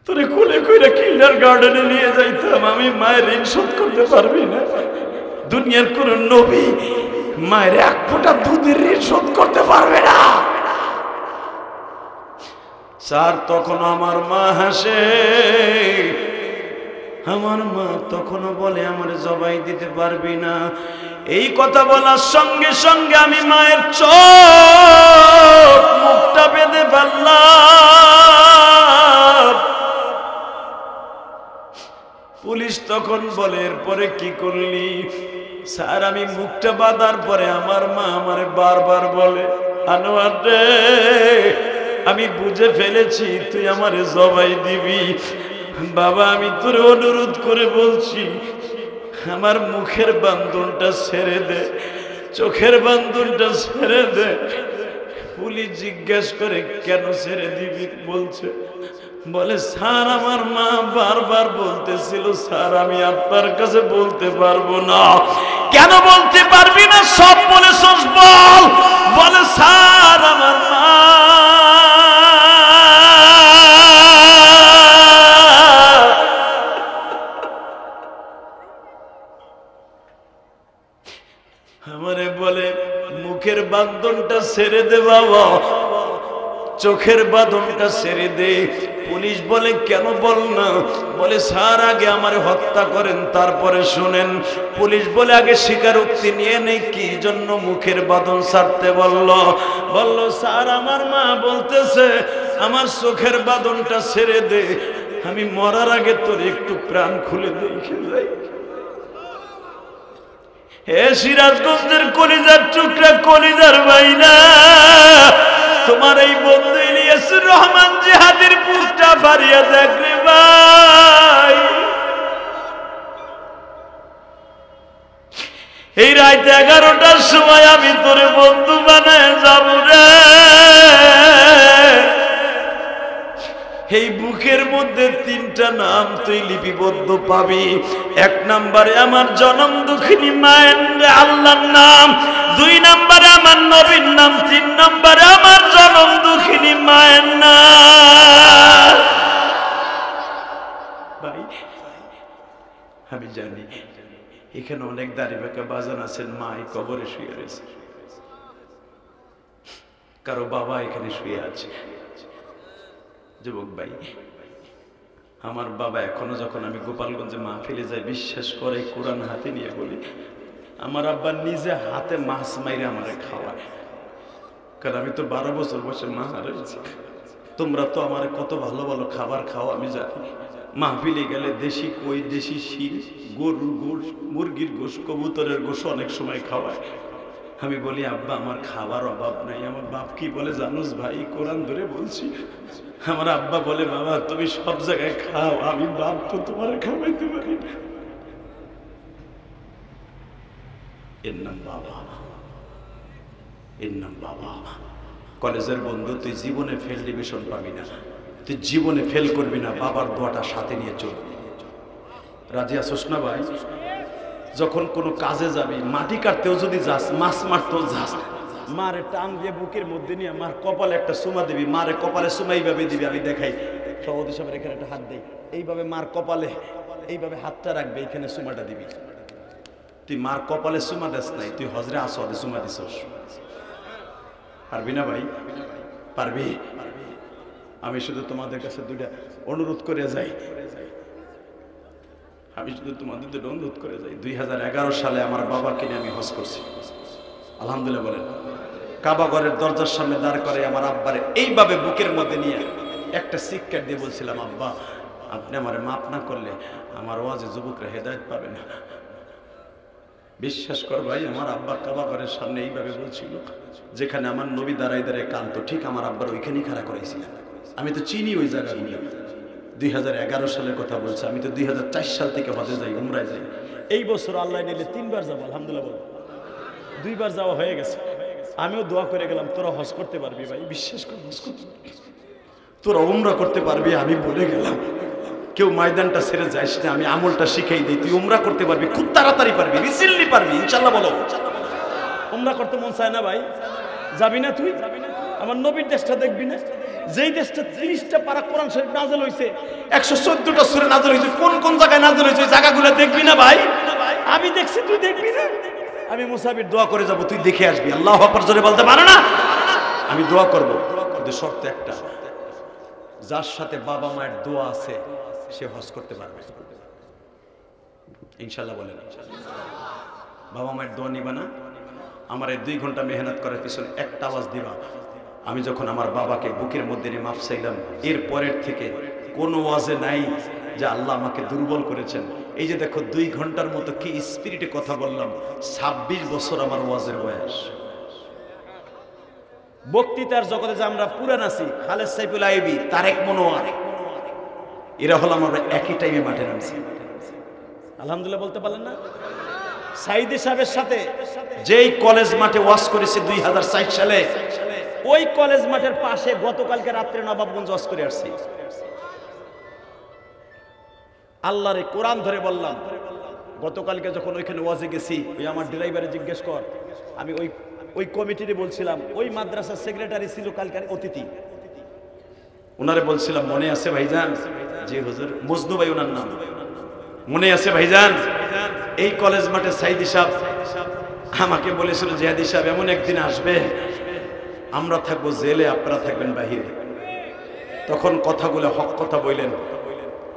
তোরে কোলে কইরা কিন্ডার গার্ডেনে নিয়ে যাইতাম, আমি মায়ের ঋণ শোধ করতে পারবি না। দুনিয়ার কোন নবী মায়ের এক ফোঁটা দুধের ঋণ শোধ করতে পারবে না। স্যার তখন আমার মা হাসে, আমার মা তখনও বলে আমার জবাই দিতে পারবি না। এই কথা বলার সঙ্গে সঙ্গে আমি মায়ের চোখ মুখটা বেঁধে ফেললাম। পুলিশ তখন বলে এরপরে কি করলি? স্যার আমি মুখটা বাঁধার পরে আমার মা আমারে বারবার বলে, আনোয়ার রে আমি বুঝে ফেলেছি তুই আমারে জবাই দিবি। বাবা আমি তোর অনুরোধ করে বলছি আমার মুখের বান্ধনটা ছেড়ে দে, চোখের বান্ধনটা ছেড়ে দে। পুলিশ জিজ্ঞেস করে কেন ছেড়ে দিবি? বলছে বলে স্যার আমার মা বারবার বলতেছিল স্যার আমি আপনার কাছে বলতে পারবো না। কেন বলতে পারবি না? সব বলেছস বল। বলে স্যার আমার মা আমারে বলে মুখের বাঁধনটা ছেড়ে দে বাবা, চোখের বাঁধনটা ছেড়ে দে। পুলিশ বলে কেন বল না? বলে স্যার আগে আমারে হত্যা করেন তারপরে শুনেন। পুলিশ বলে আগে স্বীকারোক্তি নিয়ে নেই কি জন্য মুখের বাঁধন ছাড়তে বলল। বলল স্যার আমার মা বলতেছে আমার চোখের বাঁধনটা ছেড়ে দে, আমি মরার আগে তোর একটু প্রাণ খুলে দেখে যাই। হে সিরাজগঞ্জের কলিজার টুকরা, কলিজার বাইনা, তোমার এই বন্ধু ইলিয়াসুর রহমান জিহাদের বুকটা ফাড়িয়া দেখ রে ভাই। এই রাত 11টার সময় আমি তোরে বন্ধু বানায় যাব রে। এই বুকের মধ্যে 3টা নাম তুই লিপিবদ্ধ পাবি। 1 নম্বরে আমার জনম দুঃখিনী মায়ের আল্লাহর নাম, 2 নম্বরে আমার নবীর নাম, 3 নম্বরে আমার জনম দুঃখিনী মায়ের নাম। ভাই আমি জানি এখানে অনেক দাড়ি বাঁকা বাজান আছেন, মা এই কবরে শুয়ে রয়েছে, কারো বাবা এখানে শুয়ে আছে। যুবক ভাই আমার বাবা এখনো যখন আমি গোপালগঞ্জে মাহফিলে যাই বিশ্বাস করে কোরআন হাতে নিয়ে বলি আমার আব্বা নিজে হাতে মাছ মাইরে আমারে খাওয়ায়, কারণ আমি তো 12 বছর বয়সে মা হারাইছি। তোমরা তো আমার কত ভালো ভালো খাবার খাও আমি জানি। মাহফিলে গেলে দেশি কই, দেশি শিল, গরুর গোশ, মুরগির গোশ, কবুতরের গোশ অনেক সময় খাওয়ায়। আমি বলি আব্বা আমার খাবার অভাব নাই। আমার বাপ কি বলে জানোস ভাই? কোরআন ধরে বলছি। আমার আব্বা বলে বাবা তুমি সব জায়গায় খাও, আমি বাপ তো তোমার খাওয়াইতে পারি না। এর নাম বাবা, এর নাম বাবা। কলেজের বন্ধু তুই জীবনে ফেল ডিভিশন পাবি না, তুই জীবনে ফেল করবি না, বাবার দোয়াটা সাথে নিয়ে চলবি। রাজি আসোস না ভাই? যখন কোনো কাজে যাবি, মাটি কাটতেও যদি যাস, মাছ মারতেও যাস, মারে টান দিয়ে বুকের মধ্যে নিয়ে মার কপালে একটা চুমা দিবি। মারে কপালে চুমা এইভাবে দিবি, আমি দেখাই সভাপতি সাহেবের এখানে একটা হাত দেই, এইভাবে মার কপালে এইভাবে হাতটা রাখবে, এইখানে চুমাটা দিবি। তুই মার কপালে চুমা দেস নাই, তুই হজরে আসওয়াদে চুমা দিছস। পারবি না ভাই? পারবি? আমি শুধু তোমাদের কাছে 2টা অনুরোধ করে যাই, আমি শুধু তোমাদের 2টা অনুরোধ করে যাই। 2011 সালে আমার বাবাকে নিয়ে আমি হজ করছি, আলহামদুলিল্লাহ বলেন। কাবা ঘরের দরজার সামনে দাঁড় করে আমার আব্বারে এইভাবে বুকের মধ্যে নিয়ে একটা সিক্কার দিয়ে বলছিলাম আব্বা আপনি আমারে মাফ না করলে আমার ওয়াজে যুবকরা হেদায়েত পাবে না। বিশ্বাস কর ভাই আমার আব্বা কাবা ঘরের সামনে এইভাবে বলছিল, যেখানে আমার নবী দাঁড়াই দাঁড়ায় কাঁদতো ঠিক আমার আব্বার ওইখানেই খাড়া করাইছিলাম। আমি তো চিনি ওই জায়গাগুলো। 2011 সালের কথা বলছে, আমি তো 2004 সাল থেকে হজে যাই, উমরায় যাই। এই বছর আল্লাহ নিলে 3 বার যাবো, আলহামদুলিল্লাহ বল। 2 বার যাওয়া হয়ে গেছে। আমিও দোয়া করে গেলাম তোরা হজ করতে পারবি ভাই, বিশ্বাস কর হজ করতে পারবি, তোরা উমরা করতে পারবি। আমি বলে গেলাম কেউ ময়দানটা ছেড়ে যাইস না, আমি আমলটা শিখাই দিই, তুই উমরা করতে পারবি, খুব তাড়াতাড়ি পারবি, রিসেন্টলি পারবি ইনশাল্লাহ। বলো উমরা করতে মন চায় না ভাই? যাবি না তুই? আমার নবীর দেশটা দেখবি না? যেই দেশটা 30টা পারা কোরআন শরীফ নাযিল হইছে, 114টা সূরা নাযিল হইছে, কোন কোন জায়গায় নাযিল হইছে ওই জায়গাগুলো দেখবি না ভাই? আমি দেখছি, তুই দেখবি না? আমি মুসাফির দোয়া করে যাব, তুই দেখে আসবি। আল্লাহু আকবার জোরে বলতে পারে না? আমি দোয়া করব, কিন্তু শর্ত একটা, যার সাথে বাবা মায়ের দোয়া আছে সে হজ করতে পারবে ইনশাআল্লাহ। বলেন বাবা মায়ের দোয়া নিবা না? আমার এই 2 ঘন্টা মেহনত করার পিছনে একটা আওয়াজ দিবা, আমি যখন আমার বাবাকে বুকের মধ্যে নিয়ে মাফ চাইলাম, এর পরের থেকে কোনো ওয়াজে নাই যে আল্লাহ আমাকে দুর্বল করেছেন। এই যে দেখো 2 ঘন্টার মতো কি স্পিরিটে কথা বললাম। 26 বছর আমার ওয়াজের বয়স। বক্তৃতার জগতে যে আমরা পুরান আছি, খালেদ সাইফুল আইবি, তারেক মনোয়ার, এরা হলো আমরা একই টাইমে মাঠে নামছি। আলহামদুলিল্লাহ বলতে পারলেন না? সাইদি সাহেবের সাথে যেই কলেজ মাঠে ওয়াজ করেছে 2004 সালে, ওই কলেজ মাঠের পাশে গতকালকে রাত্রে নবাবগঞ্জ ওয়াজ করে আসছি। আল্লাহর কোরআন ধরে বললাম, গতকালকে যখন ওইখানে ওয়াজে গেছি, ওই আমার ড্রাইভারে জিজ্ঞেস কর, আমি ওই কমিটিরে বলছিলাম, ওই মাদ্রাসার সেক্রেটারি ছিল কালকে অতিথি, ওনারে বলছিলাম মনে আছে ভাইজান? জি হুজুর। মজনু ভাই ওনার নাম, মনে আছে ভাইজান? এই কলেজ মাঠে সাইদি সাহেব আমাকে বলেছিল, জিহাদি সাহেব এমন একদিন আসবে আমরা থাকবো জেলে, আপনারা থাকবেন বাহিরে। তখন কথাগুলো হক কথা বললেন।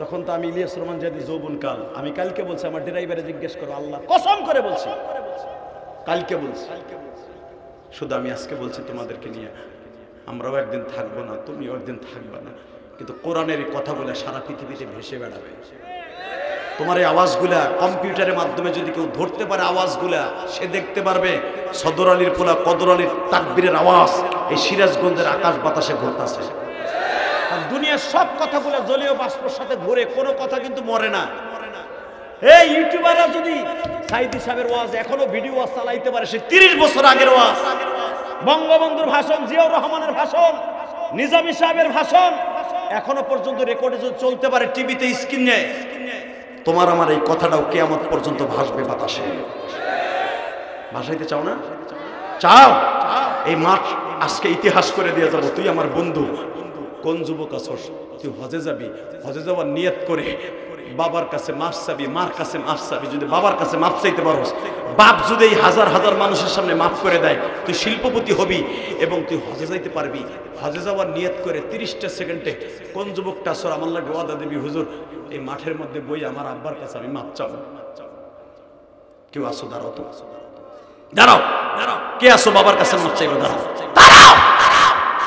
তখন তো আমি ইলিয়াস রহমান জিহাদি যৌবন কাল, আমি কালকে বলছি, আমার ড্রাইভারে জিজ্ঞেস করো, আল্লাহ কসম করে বলছি, কালকে বলছি। শুধু আমি আজকে বলছি তোমাদেরকে নিয়ে, আমরাও একদিন থাকবো না, তুমিও একদিন থাকবে না, কিন্তু কোরআনের এই কথাগুলো সারা পৃথিবীতে ভেসে বেড়াবে। তোমার এই আওয়াজগুলা কম্পিউটারের মাধ্যমে যদি কেউ ধরতে পারে আওয়াজগুলা, সে দেখতে পারবে সদর আলীর পোলা কদর আলীর তাকবীরের আওয়াজ এই সিরাজগঞ্জের আকাশ বাতাসে ঘুরতেছে। দুনিয়ার সব কথাগুলো জলীয় বাষ্পের সাথে ঘুরে, কোনো কথা কিন্তু মরে না। এই ইউটিউবাররা যদি সাইদি সাহেবের ওয়াজ এখনো ভিডিও ওয়াজ চালাইতে পারে, সে 30 বছর আগের ওয়াজ, বঙ্গবন্ধুর ভাষণ, জিয়াউর রহমানের ভাষণ, নিজামী সাহেবের ভাষণ এখনো পর্যন্ত রেকর্ডে যদি চলতে পারে টিভিতে স্ক্রিনে, তোমার আমার এই কথাটাও কিয়ামত পর্যন্ত ভাসবে বাতাসে। ভাসাইতে চাও না? চাও? এই মাঠ আজকে ইতিহাস করে দিয়ে যাবো। তুই আমার বন্ধু, কোন যুবক আছস, তুই হজে যাবি, হজে যাওয়ার নিয়ত করে বাবার কাছে মাফ চাবি, মার কাছে মাফ চাবি। যদি বাবার কাছে মাফ চাইতে পারোস, বাপ যদি এই হাজার হাজার মানুষের সামনে মাফ করে দেয়, তুই শিল্পপতি হবি এবং তুই হজে যাইতে পারবি। হজে যাওয়ার নিয়ত করে 30টা সেকেন্ডে কোন যুবকটা আসর আমার লাগে ওয়াদা দেবি, হুজুর এই মাঠের মধ্যে বই আমার আব্বার কাছে আমি মাফ চাবো। কেউ আসো? দাঁড়াও তো, দাঁড়াও, কে আসো বাবার কাছে মাফ চাইবা? দাঁড়াও,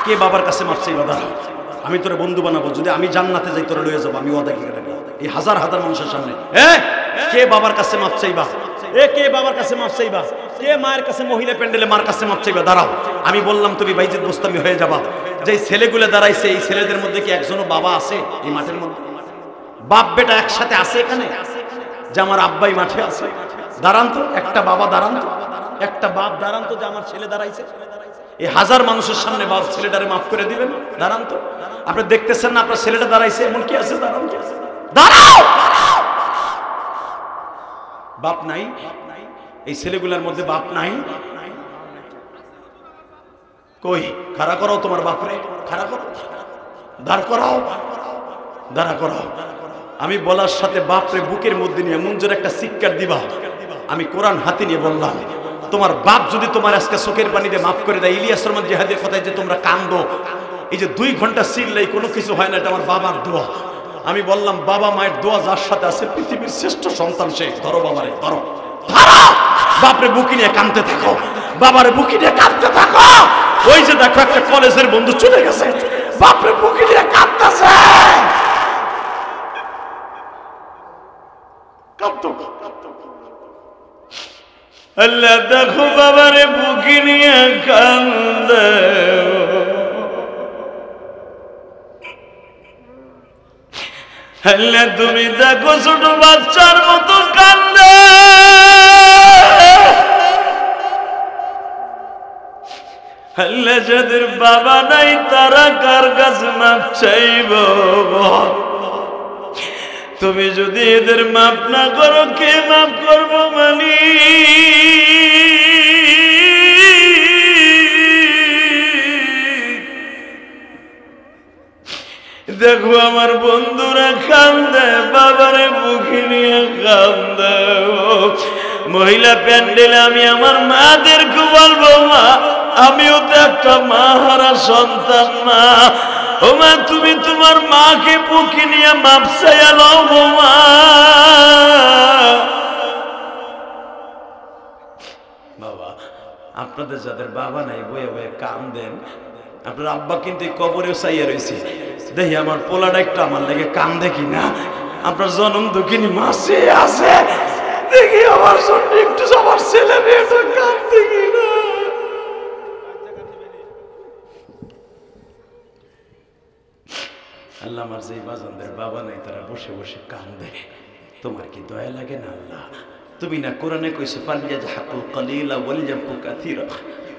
কে বাবার কাছে মাফ চাইবা? দাঁড়াও, আমি তোরে বন্ধু বানাবো, যদি আমি জান্নাতে যাই তোরে লয়ে যাবো, আমি ওয়াদা কি রাখবো এই হাজার হাজার মানুষের সামনে। কে বাবার কাছে মাফ চাইবা? কে বাবার কাছে মাফ চাইবা? কে মায়ের কাছে মহিলা প্যান্ডেলে মার কাছে মাফ চাইবা? দাঁড়াও, আমি বললাম তুমি বাইজিদ বোস্তামি হয়ে যাবা। যে ছেলেগুলো দাঁড়াইছে, এই ছেলেদের মধ্যে কি একজনও বাবা আছে এই মাঠের মধ্যে? বাপ বেটা একসাথে আছে এখানে? যে আমার আব্বাই মাঠে আছে, দাঁড়ান তো, একটা বাবা দাঁড়ান তো, একটা বাপ দাঁড়ান তো, যে আমার ছেলে দাঁড়াইছে। এই হাজার মানুষের সামনে বাপ ছেলেটারে মাফ করে দিবেন? দাঁড়ান তো, আপনি দেখতেছেন না আপনার ছেলেটা দাঁড়াইছে, এমন কি আছে? দাঁড়ান, দাঁড়াও। বাপ নাই এই ছেলেগুলোর মধ্যে? বাপ নাই? কই খাড়া করাও তোমার বাপরে, খাড়া করো, দাঁড় করাও, দাঁড়া করাও। আমি বলার সাথে বাপরে বুকের মধ্যে নিয়ে এমন জোরে একটা চিৎকার দিবা। আমি কোরআন হাতে নিয়ে বললাম, তোমার বাপ যদি তোমার আজকে চোখের পানি দিয়ে মাফ করে দেয়, ইলিয়াস রহমান জিহাদের কথায় যে তোমরা কান্দো, এই যে 2 ঘন্টা চিল্লাই কোনো কিছু হয় না, এটা আমার বাবার দোয়া। আমি বললাম বাবা মায়ের দোয়া যার সাথে আছে, পৃথিবীর শ্রেষ্ঠ সন্তান সে। ধরো বাবারে, ধরো, ধরো, বাপরে বুকি নিয়ে কাঁদতে থাকো, বাবারে বুকি নিয়ে কাঁদতে থাকো। ওই যে দেখো একটা কলেজের বন্ধু চলে গেছে, বাপরে বুকি নিয়ে কাঁদতেছে, আল্লাহ দেখো বাবারে বুকি নিয়ে কান্দে। আল্লাহ তুমি দেখো ছোট বাচ্চার মতো কান্দে। আল্লাহ যাদের বাবা নাই তারা কার কাছে মাপ চাইব? তুমি যদি এদের মাপ না করো, কে মাপ করবো? মানি দেখো আমার বন্ধুরা কান্দে, বাবারে বুকে নিয়ে কান্দে। মহিলা প্যান্ডেলে আমি আমার মাদেরকে বলবো, মা আমিও তো একটা মা হারা সন্তান। মা ও মা, তুমি তোমার মাকে বুকে নিয়ে মাপ চাইয়া লও গো মা। বাবা, আপনাদের যাদের বাবা নাই বয়ে বয়ে কান্দেন, আপনার আব্বা কিন্তু কবরেও চাইয়া রয়েছে, দেখি আমার পোলাটা একটু আমার লেগে কান্দে কিনা। আপনার জনম দুঃখিনী মাসে আছে, দেখি আমার জন্য একটু আমার ছেলে মেয়েটা কান্দে কিনা। আল্লাহ, আমার যে বাজানদের বাবা নাই তারা বসে বসে কান্দে, তোমার কি দয়া লাগে না আল্লাহ? তুমি না কোরআনে কইছো ফালইয়াজহাকুল কালিলা ওয়ালইয়াবকু কাসীরা,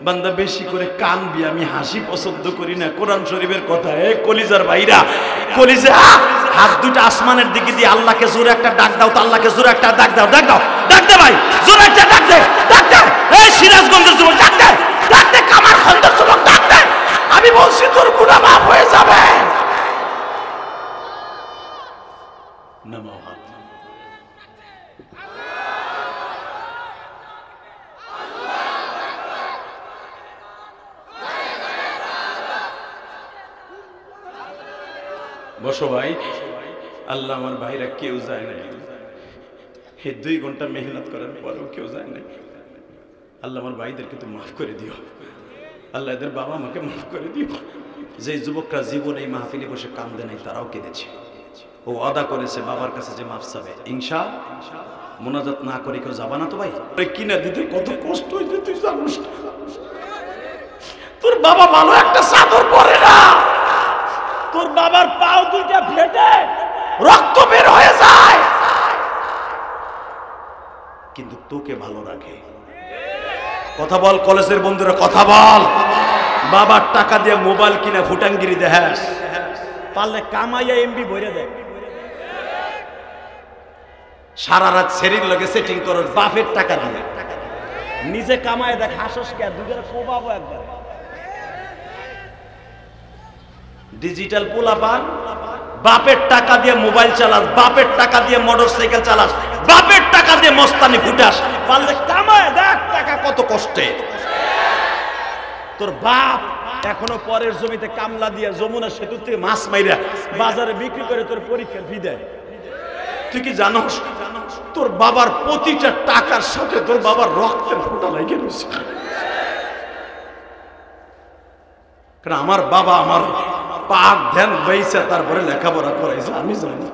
বান্দা বেশি করে কানবি, আমি হাসি পছন্দ করি না। কোরআন শরীফের কথা। এ কলিজার ভাইরা, কলিজা হাত দুটো আসমানের দিকে দিয়ে আল্লাহকে জোরে একটা ডাক দাও তো, আল্লাহকে জোরে একটা ডাক দাও, ডাক দাও, ডাক দে ভাই, জোরে একটা ডাক দে, ডাক দে। এই সিরাজগঞ্জের যুবক ডাক দে, ডাক দে, কামার খন্দর যুবক ডাক দে। আমি বলছি তোর গুনাহ মাফ হয়ে যাবে। নামাও হাত। বসো ভাই। আল্লাহ, আমার ভাইরা কেউ যায় নাই, এই 2 ঘন্টা মেহনত করার পরেও কেউ যায় নাই। আল্লাহ, আমার ভাইদেরকে তো মাফ করে দিও। আল্লাহ, এদের বাবা আমাকে মাফ করে দিও। যে যুবকরা জীবনে এই মাহফিলে বসে কান্দে নাই তারাও কেঁদেছে। ও আদা করেছে বাবার কাছে যে মাফ চাবে, মোনাজাত না করে কেউ যাবা না তো ভাই? কিনা দিতে কত কষ্ট হয়েছে তুই জানিস? তোর বাবা ভালো একটা চাদর পরে না, তোর বাবার পাও দুইটা ফেটে রক্ত বের হয়ে যায়, কিন্তু তোকে ভালো রাখে। কথা বল কলেজের বন্ধুরা, কথা বল। বাবার টাকা দিয়ে মোবাইল কিনে ফুটাঙ্গিরি দেখাস, পারলে কামাইয়া এমবি ভরে দেয়। সারা রাত শরীর লগে সেটিং করো বাপের টাকা দিয়ে, নিজে কামায় দেখ, হাসস কে দুজনে কোবাবো একবার। ডিজিটাল পোলাপান, বাপের টাকা দিয়ে মোবাইল চালাস, বাপের টাকা দিয়ে মোটরসাইকেল চালাস, বাপের টাকা দিয়ে মস্তানি ফুটাস, পারলে কামায় দেখ টাকা কত কষ্টে। তোর বাপ এখনো পরের জমিতে কামলা দিয়ে যমুনা সেতু থেকে মাছ মাইরা বাজারে বিক্রি করে তোর পরীক্ষার ফি দেয়। তুই কি জানোস তোর বাবার প্রতিটা টাকার সাথে তোর বাবার রক্তের ফোঁটা লেগে রয়েছে? কারণ আমার বাবা আমার পাক ধ্যান বইছে, তারপরে লেখাপড়া করাইছে, আমি জানি।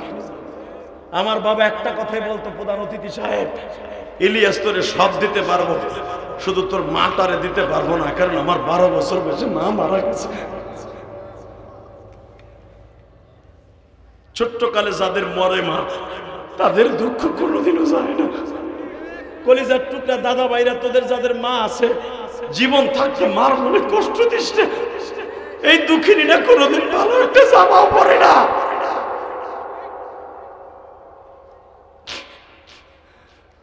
আমার বাবা একটা কথাই বলতো, প্রধান অতিথি সাহেব, ইলিয়াস তোরে সব দিতে পারবো, শুধু তোর মাটারে দিতে পারবো না, কারণ আমার 12 বছর বয়সে মা মারা গেছে। ছোট্ট কালে যাদের মরে মা, তাদের দুঃখ কোনোদিনও যায় না। কলিজার টুকরা দাদা ভাইরা, তোদের যাদের মা আছে, জীবন থাকতে মার মনে কষ্ট দিস না। এই দুঃখিনীরা কোনোদিন ভালো একটা জামাও পরে না।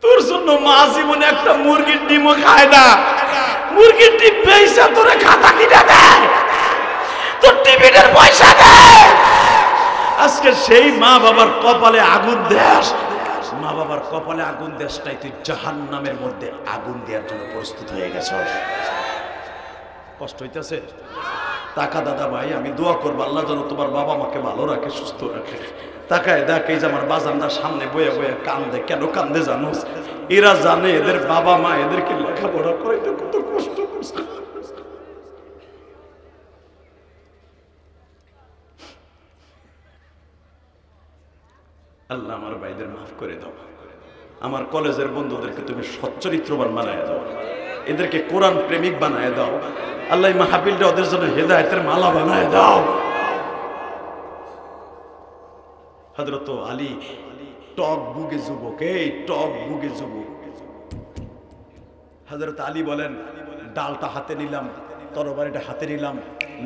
তোর জন্য মা জীবনে একটা মুরগির ডিমও খায় না। মুরগির ডিম পয়সা তোরে খাতা কিনে দেয়, তোর টিফিনের পয়সা দেয়। আজকে সেই মা বাবার কপালে আগুন দেশ, মা বাবার কপালে আগুন দেশটাই তুই জাহান্নামের মধ্যে আগুন দেওয়ার জন্য প্রস্তুত হয়ে গেছস। কষ্ট হইতেছে? টাকা দাদা ভাই, আমি দোয়া করবো আল্লাহ যেন তোমার বাবা মাকে ভালো রাখে, সুস্থ রাখে। তাকায় দেখ, এই যে আমার বাজানরা সামনে বয়ে বয়ে কান্দে। কেন কান্দে জানোস? এরা জানে এদের বাবা মা এদেরকে লেখাপড়া করাইতে কত কষ্ট করছে। আল্লাহ, আমার ভাইদের মাফ করে দাও। আমার কলেজের বন্ধুদেরকে তুমি সচ্চরিত্রবান বানায় দাও, এদেরকে কোরআন প্রেমিক বানায় দাও। আল্লাহ, মাহফিলটা ওদের জন্য হেদায়েতের মালা বানায় দাও। হযরত আলী টক বুগে যুবক, এই টক বুগে যুবক। হযরত আলী বলেন, ডালটা হাতে নিলাম, তরবারিটা হাতে নিলাম।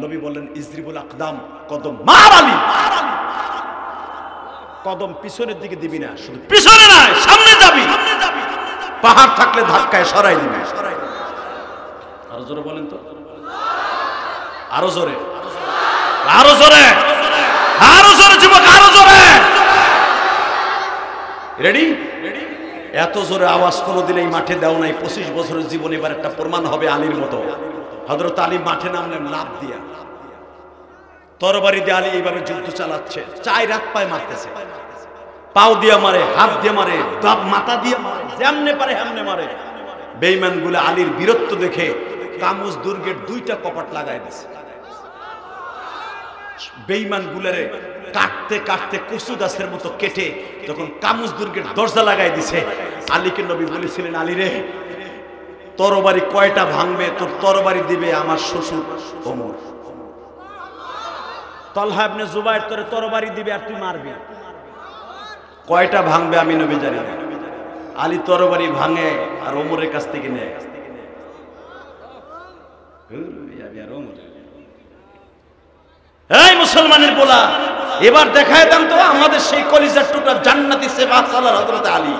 নবী বলেন, ইজরিবুল আকদাম, কদম মার আলী। কদম পিছনের দিকে দিবি না, শুধু পিছনে নয় সামনে যাবি। পাহাড় থাকলে ধাক্কায় সরাই দিবি। আরো জোরে বলেন তো, আরো জোরে, আরো জোরে, আরো জোরে যুবক, আরো জোরে। রেডি? এত জোরে আওয়াজ কোনোদিন এই মাঠে দাও নাই। 25 বছরের জীবন এবার একটা প্রমাণ হবে আলীর মতো। হযরত আলী মাঠে নামলেন লাফ দিয়া, তরবারি দিয়ে আলী এইভাবে যুদ্ধ চালাচ্ছে। 4 হাত পায়ে মারতেছে, পাও দিয়ে মারে, হাত দিয়ে মারে, মাথা দিয়ে মারে, যেমনে পারে হেমনে মারে। বেঈমানগুলো আলীর বীরত্ব দেখে কামুজ দুর্গের 2টা কপাট লাগাই দিছে। বেঈমানগুলোরে কাটতে কাটতে কচু গাছের মতো কেটে যখন কামুজ দুর্গের দরজা লাগাই দিছে, আলীকে নবী বলেছিলেন, আলী রে, তরবারি কয়টা ভাঙবে? তোর তরবারি দিবে আমার শ্বশুর ওমর। তালহা ইবনে জুবায়ের তোরে তরবারি দিবে আর তুই মারবি। কয়টা ভাঙবে আমি নবী জানি না। আলী তরবারি ভাঙে আর ওমরের কাছ থেকে নেয়। এই মুসলমানের পোলা, এবার দেখায় দেন তো আমাদের সেই কলিজার টুকরা জান্নাতি সেবাসালার হযরত আলী।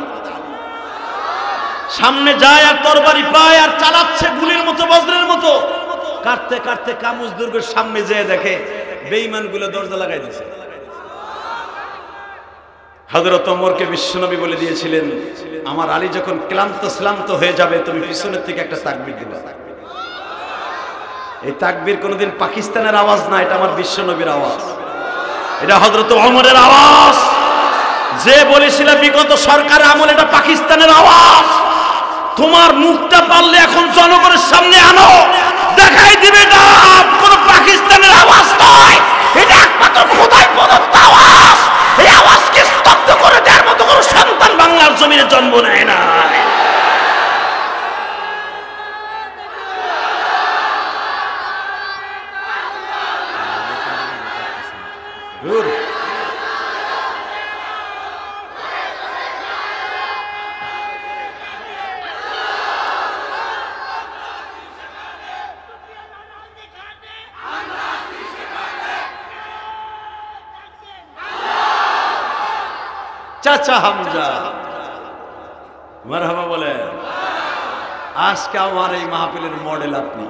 সামনে যায় আর তরবারি পায় আর চালাচ্ছে গুলির মতো, বজ্রের মতো। কাটতে কাটতে কামুজ দুর্গের সামনে যেয়ে দেখে বেঈমানগুলো দরজা লাগাই দিয়েছে। হযরত ওমরকে বিশ্বনবী বলে দিয়েছিলেন, আমার আলী যখন ক্লান্ত হয়ে যাবে তুমি পিছনের থেকে একটা তাকবীর দিবা। এই তাকবীর কোনোদিন পাকিস্তানের আওয়াজ না, এটা আমার বিশ্বনবীর আওয়াজ, এটা হযরত ওমরের আওয়াজ। যে বলেছিল বিগত সরকার আমল এটা পাকিস্তানের আওয়াজ, তোমার মুখটা পারলে এখন জনগণের সামনে আনো, দেখাই দিবে এটা কোন পাকিস্তানের আওয়াজ নয়, এটা একমাত্র খোদাই প্রদত্ত আওয়াজ। এই আওয়াজকে স্তব্ধ করে দেওয়ার মতো কোনো সন্তান বাংলার জমিনে জন্ম নেয় না। চাচা হামজা মারহাবা বলে, আজকে আমার এই মাহফিলের মডেল আপনি,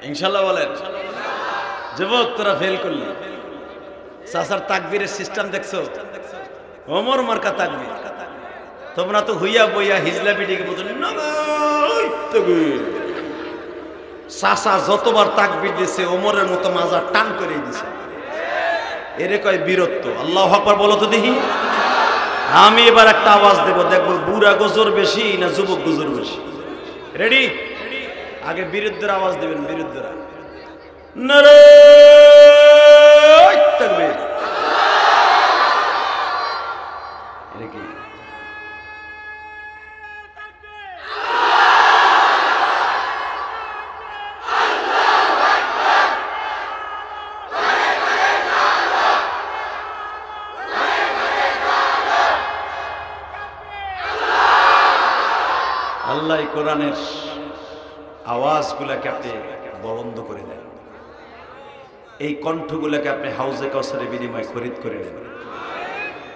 ইনশাআল্লাহ বলেন। যুবক তোরা ফেল করলি, চাচার তাকবীরের সিস্টেম দেখছো? ওমর মার্কা তাকবীর। তোমরা তো হইয়া বইয়া হিজলা বিডিকে মতো চাচা যতবার তাকবীর দিছে ওমরের মতো মাজার টান করে দিছে। এরে কয় বীরত্ব। আল্লাহু আকবার বলো তো দেখি। আমি এবার একটা আওয়াজ দেব, দেখবো বুড়া গজর বেশি না যুবক গজর বেশি। রেডি? আগে বীরত্বের আওয়াজ দেবেন, বীরত্বরা। নারায়ে তাকবীর। এটা কি? আল্লাহ কোরআনের আওয়াজগুলোকে আপনি বলন্দ করে দেন, এই কণ্ঠগুলোকে আপনি হাউজে কাউসারের বিনিময়ে খরিদ করে নেন।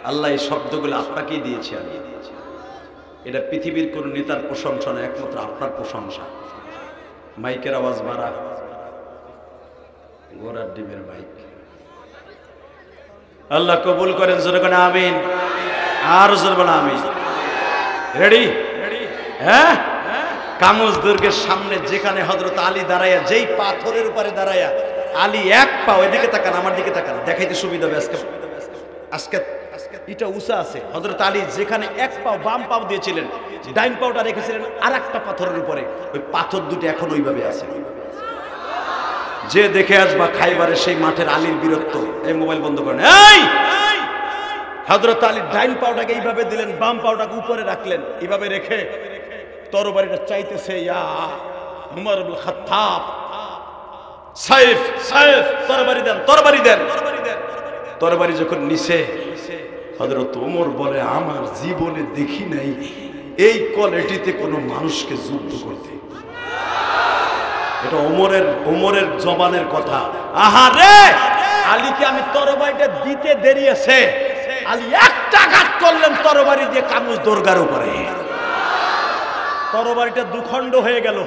আল্লাহ এই শব্দগুলো আপনাকেই দিয়েছে, আমি দিয়েছি। এটা পৃথিবীর কোন নেতার প্রশংসা না, একমাত্র আপনার প্রশংসা। মাইকের আওয়াজ বাড়া, ঘোড়ার ডিমের মাইক। আল্লাহ কবুল করেন, জোরে করে আমিন। আর জোরে বলেন আমিন। রেডি? হ্যাঁ, কামুজ দুর্গের সামনে যেখানে হযরত আলী দাঁড়ায়া, যেই পাথরের উপরে দাঁড়ায়া আলী এক পা, এদিকে তাকান, আমার দিকে তাকান, দেখাইতে সুবিধা হবে। আজকে এটা উঁচা আছে। হযরত আলী যেখানে এক পাও বাম পাও দিয়েছিলেন, ডাইন পাওটা রেখেছিলেন আর একটা পাথরের উপরে। ওই পাথর দুটো এখন ওইভাবে আছে। যে দেখে আসবা খাইবারে সেই মাঠের আলীর বীরত্ব। এই মোবাইল বন্ধ করেন। এই হযরত আলী ডাইন পাওটাকে এইভাবে দিলেন, বাম পাওটাকে উপরে রাখলেন, এইভাবে রেখে তরবারিটা চাইতেছে, ইয়া উমর ইবনে খাত্তাব, সাইফ সাইফ, তরবারি দেন, তরবারি দেন। তরবারি যখন নিচে, হযরত ওমর বলে, আমার জীবনে দেখি নাই এই কোয়ালিটিতে কোনো মানুষকে যুদ্ধ করতে। এটা ওমরের জবানের কথা। আহারে, আলীকে আমি তরবারিটা দিতে দেরি আছে, আলী একটা আঘাত করলেন তরবারি দিয়ে কামুজ দরগার উপরে। তরবারিটা দুখণ্ড হয়ে গেল,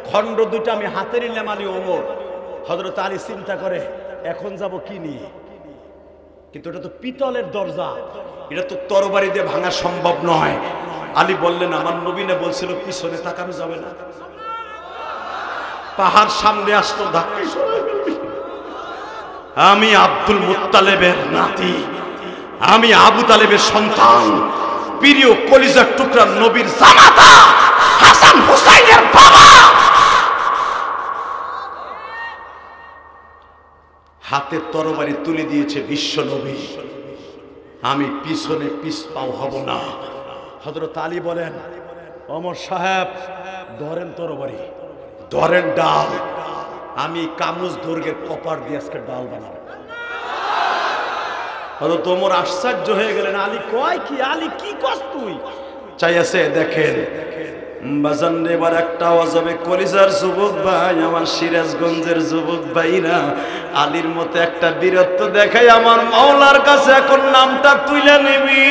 খণ্ড দুটো আমি হাতে নিলাম। আলী ওমর, হযরত আলী চিন্তা করে, এখন যাব কি নিয়ে? কিন্তু এটা তো পিতলের দরজা, এটা তো তরবারি দিয়ে ভাঙা সম্ভব নয়। আলী বললেন, আমার নবী না বলছিল পিছনে তাকানো যাবে না? পাহাড় সামনে আসলো, ধাক্কায় সরাই ফেলবি। আমি আব্দুল মুত্তালিবের নাতি, আমি আবু তালেবের সন্তান, প্রিয় কলিজার টুকরা নবীর জামাতা হাসান হুসাইনের বাবা। হাতে তরবারি তুলে দিয়েছে বিশ্ব নবী, আমি পিছনে পিছপাও হব না। হযরত আলী বলেন, ওমর সাহেব ধরেন তরবারি, ধরেন ডাল, আমি কামুজ দুর্গের কপার দিয়ে আজকে ডাল বানাবো। হযরত ওমর আশ্চর্য হয়ে গেলেন, আলী কয় কি? আলী কি কস তুই? চাইছে দেখেন বাজান, এবার একটা আওয়াজ হবে, কলিজার যুবক ভাই, আমার সিরাজগঞ্জের যুবক ভাইরা, আলীর মতো একটা বীরত্ব দেখাই আমার মাওলার কাছে এখন নামটা তুলে নিবি।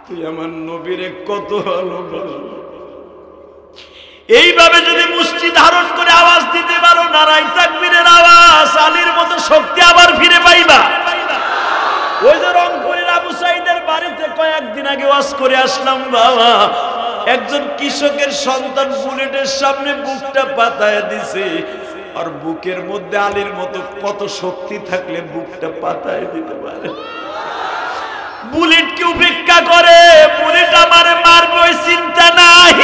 তুই আমার নবীরে কত ভালোবাসি। এইভাবে যদি মুষ্টি ধারণ করে আওয়াজ দিতে পারো, নারাই তাকবীরের আওয়াজ, আলীর মতো শক্তি আবার ফিরে পাইবা। ওই যে রংপুরের আবু সাইদের বাড়িতে কয়েকদিন আগে ওয়াজ করে আসলাম বাবা, একজন কৃষকের সন্তান বুলেটের সামনে বুকটা পাতায় দিছে, আর বুকের মধ্যে আলীর মতো কত শক্তি থাকলে বুকটা পাতায় দিতে পারে। বুলেটকে উপেক্ষা করে, বুলেট আমারে মারবে ওই চিন্তা নাই,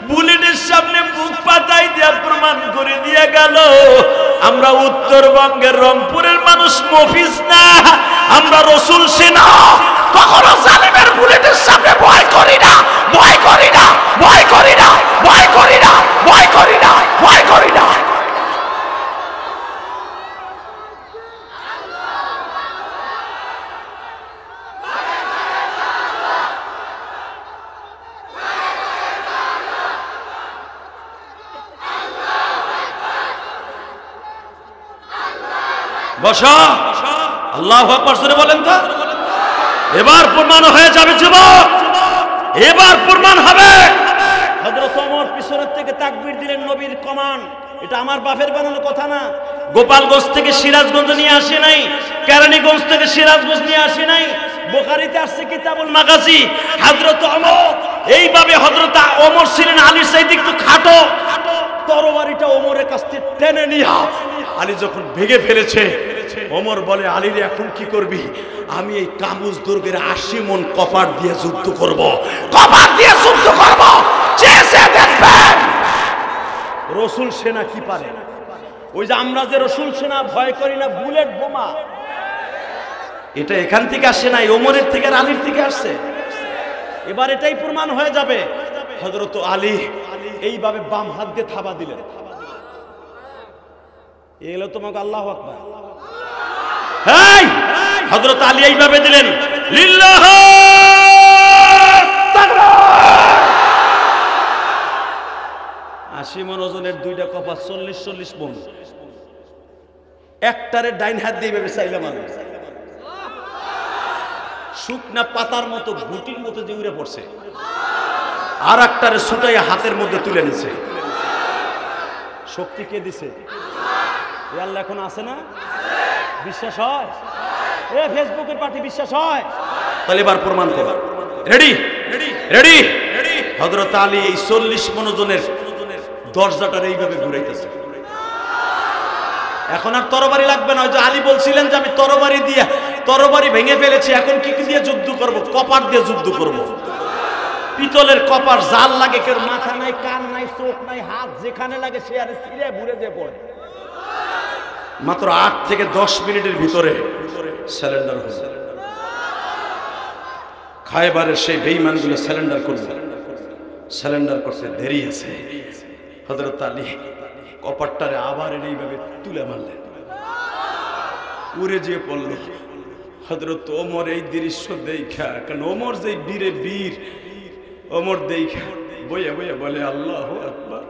বুলেটের সামনে বুক পাতায় দিয়া প্রমাণ করে দিয়ে গেল, আমরা উত্তরবঙ্গের রংপুরের মানুষ মফিজ না, আমরা রসুল সেনা, কখনো জালেমের বুলেটের সামনে ভয় করি না, ভয় করি না, ভয় করি না, ভয় করি না, ভয় করি না, ভয় করি না। বসা, আল্লাহু আকবার জোরে বলেন তো। এবার প্রমাণ হয়ে যাবে যুবক, এবার প্রমাণ হবে। হযরত ওমর পিছনের থেকে তাকবীর দিলেন, নবীর কমান। এটা আমার বাপের বানানো কথা না, গোপালগঞ্জ থেকে সিরাজগঞ্জ নিয়ে আসে নাই, কেরানীগঞ্জ থেকে সিরাজগঞ্জ নিয়ে আসে নাই, বুখারীতে আসছে কিতাবুল মাগাজি। হযরত ওমর এইভাবে, হযরত ওমর ছিলেন আলীর চাইতে একটু খাটো, তরবারিটা ওমরের কাছ থেকে টেনে নিয়ে আলী যখন ভেঙে ফেলেছে, ওমর বলে, আলী রে এখন কি করবি? আমি এই কামুজ দুর্গের 80 মণ কপার দিয়ে যুদ্ধ করব, কপার দিয়ে যুদ্ধ করব। চেয়ে দেখবেন রসুল সেনা কি পারে। ওই যে আমরা যে রসুল সেনা ভয় করি না, বুলেট বোমা, এটা এখান থেকে আসে নাই, ওমরের থেকে আর আলীর থেকে আসছে। এবার এটাই প্রমাণ হয়ে যাবে। হযরত আলী এইভাবে বাম হাত দিয়ে থাবা দিলেন, এলো তোমাকে আল্লাহু আকবার। এই হযরত আলী এইভাবে দিলেন, লিল্লাহু তাকবীর। 80 মণ ওজনের দুইটা কপাস, 40 মণ, একটারে ডাইন হাত দিয়ে এইভাবে চাইলাম আমি, শুকনা পাতার মতো গুটির মতো যে উড়ে পড়ছে, আর একটারে ছুটাইয়া হাতের মধ্যে তুলে নিছে। শক্তি কে দিছে? আল্লাহ এখন আছে না? বিশ্বাস হয়? এ ফেসবুকের পার্টি বিশ্বাস হয়? তাহলে এবার প্রমাণ করো। Ready ready. হযরত আলী এই 40 মণ ওজনের দরজাটার এইভাবে ঘুরাইতেছে। এখন আর তরবারি লাগবে না। ওই যে আলী বলছিলেন যে আমি তরবারি দিয়ে তরবারি ভেঙে ফেলেছি, এখন কি দিয়ে যুদ্ধ করব? কপার দিয়ে যুদ্ধ করব। পিতলের কপার, জাল লাগে, কেউ মাথা নাই, কান নাই, চোখ নাই, হাত যেখানে লাগে সে আর ছিঁড়ে ঘুরে যে পড়ে। মাত্র 8 থেকে 10 মিনিটের ভিতরে স্যালেন্ডার হয়েছে। খায়বারের সেই বেঈমানগুলো স্যালেন্ডার করছে, স্যালেন্ডার করতে দেরি আছে। হযরত আলী কপারটারে আবার এইভাবে তুলে মারলেন, উড়ে যেয়ে পড়ল। হযরত ওমর এই দৃশ্য দেখা, কারণ ওমর যে বীরে বীর, ওমর দেখা বইয়া বইয়া বলে, আল্লাহু আকবার,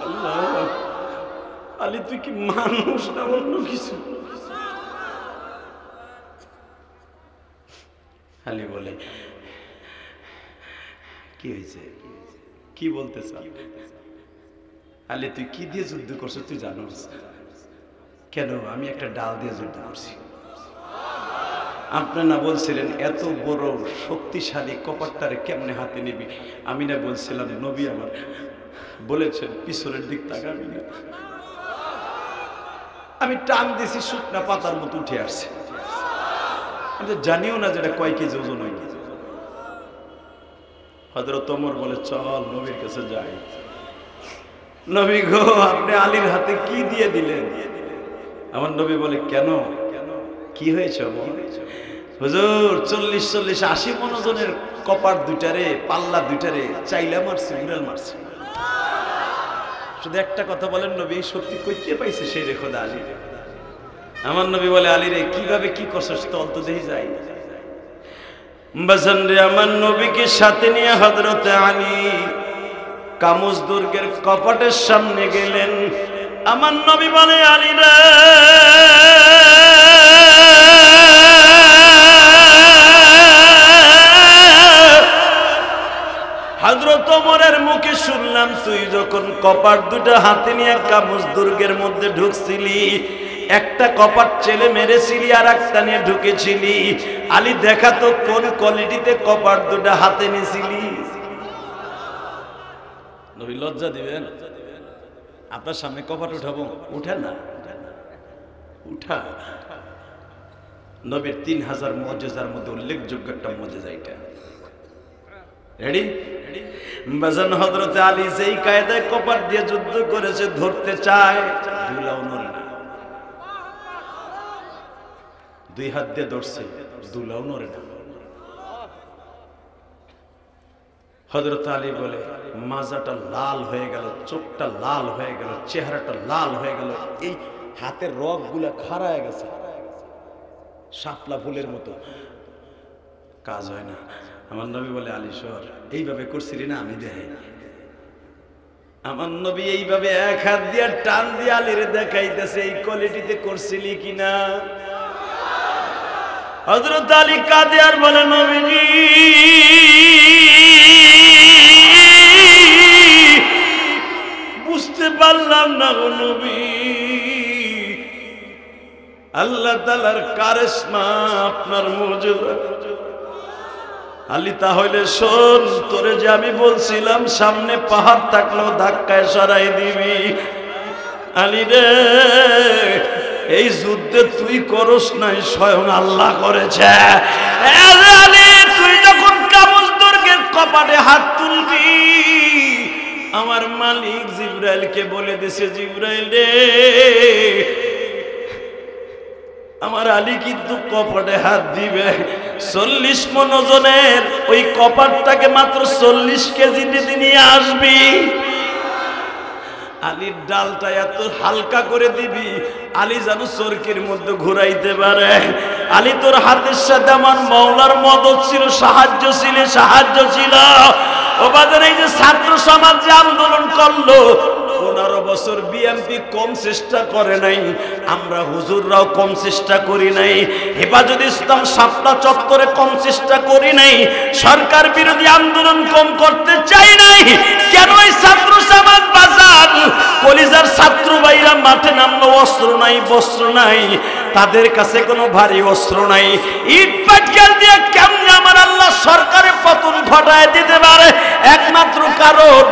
আল্লাহু আকবার। আলী তুই কি মানুষ না অন্য কিছু? আলী বলে, কি হয়েছে, কি বলতে চাও? আলী তুই কি দিয়ে যুদ্ধ করছিস তুই জানোস? কেন? আমি একটা ডাল দিয়ে যুদ্ধ করছি। আপনি না বলছিলেন এত বড় শক্তিশালী কপারটারে কেমনে হাতে নিবি? আমি না বলছিলাম নবী আমার বলেছেন পিছনের দিক তাকাবি না। আমি টান দিছি, শুকনা পাতার মতো উঠে আসছে। আমি তো জানিও না যেটা কয় কেজি ওজন হয়। হযরত ওমর বলে চল নবীর কাছে যাই। নবী গো আপনি আলীর হাতে কি দিয়ে দিলেন? আমার নবী বলে কেন, কি হয়েছে? হুজুর 40 80 মন ওজনের কপার দুইটারে, পাল্লা দুইটারে চাইলা মারছে, উড়াল মারছে। শুধু একটা কথা বলেন নবী, শক্তি কইতে পাইছে সেই রে খোদা আলী? আমার নবী বলে আলী রে কিভাবে কি করছস তল তো দেখি যাই। বাজান রে আমার নবীকে সাথে নিয়ে হযরতে আলী কামুজ দুর্গের কপাটের সামনে গেলেন। আমার নবী বলে আলী রে হযরত ওমরের মুখে শুনলাম তুই যখন কপাট দুটো হাতে নিয়ে কামুজ দুর্গের মধ্যে ঢুকছিলি, একটা কপাট চেলে মেরেছিলি আর একটা নিয়ে ঢুকেছিলি। আলী দেখা তো কোন কোয়ালিটিতে কপাট দুটো হাতে নিয়েছিলি। নবী লজ্জা দিবেন? আপনার সামনে কপাট উঠাবো? উঠে না, উঠা। নবীর 3000 মুজিজার মধ্যে উল্লেখযোগ্য একটা মুজিজা এটা। রেডি? বাজান হযরতে আলী যেই কায়দায় কপাট দিয়ে যুদ্ধ করেছে, ধরতে চায় দুলাও নড়ে না। 2 হাত দিয়ে ধরছে, দুলাও নড়ে না। হযরত আলী বলে মাজাটা লাল হয়ে গেল, চোখটা লাল হয়ে গেল, চেহারাটা লাল হয়ে গেল, এই হাতের রগগুলা খাড়ায় গেছে শাপলা ফুলের মতো, কাজ হয় না। আমার নবী বলে আলী সর, এইভাবে করছিলি না আমি দেখাই। আমার নবী এইভাবে এক হাত দিয়ে টান দিয়ে আলীর দেখাইতেছে এই কোয়ালিটিতে করছিলি কিনা। হযরত আলী কাঁদে আর বলে নবীজি বুঝতে পারলাম না গো নবী, আল্লাহ তাআলার কারিশমা আপনার মুজিজা। আলী তাহলে শোন, তোরে যে আমি বলছিলাম সামনে পাহাড় থাকলেও ধাক্কায় সরাই দিবি। আলী রে এই যুদ্ধে তুই করস নাই, স্বয়ং আল্লাহ করেছে। আলী তুই যখন কামুজ দুর্গের কপাটে হাত তুলবি, আমার মালিক জিবরাইলকে বলে দিছে জিবরাইল রে আমার আলী কিন্তু কপাটে হাত দিবে। 40 মন ওজনের ওই কপাটটাকে মাত্র 40 কেজি নিয়ে আসবি। আলীর ডালটা এত হালকা করে দিবি আলী যেন চরকির মধ্যে ঘুরাইতে পারে। আলী তোর হাতের সাথে আমার মাওলার মদদ ছিল, সাহায্য ছিল। ও বাজার এই যে ছাত্র সমাজ যে আন্দোলন করলো, 15 বছর বিএনপি কম চেষ্টা করে নাই, আমরা হুজুররাও কম চেষ্টা করি নাই, হেফাজত ইসলাম শাপলা চত্বরে কম চেষ্টা করি নাই, সরকার বিরোধী আন্দোলন কম করতে চাই নাই। কেন? এই ছাত্র সমাজ বাজার কলিজার ছাত্র ভাইরা মাঠে নামলো, অস্ত্র নাই, বস্ত্র নাই, তাদের কাছে কোনো ভারী অস্ত্র নাই। ইট পাটকেল দিয়ে কেমনে আমার আল্লাহ সরকারের পতন ঘটায় দিতে পারে? একমাত্র কারণ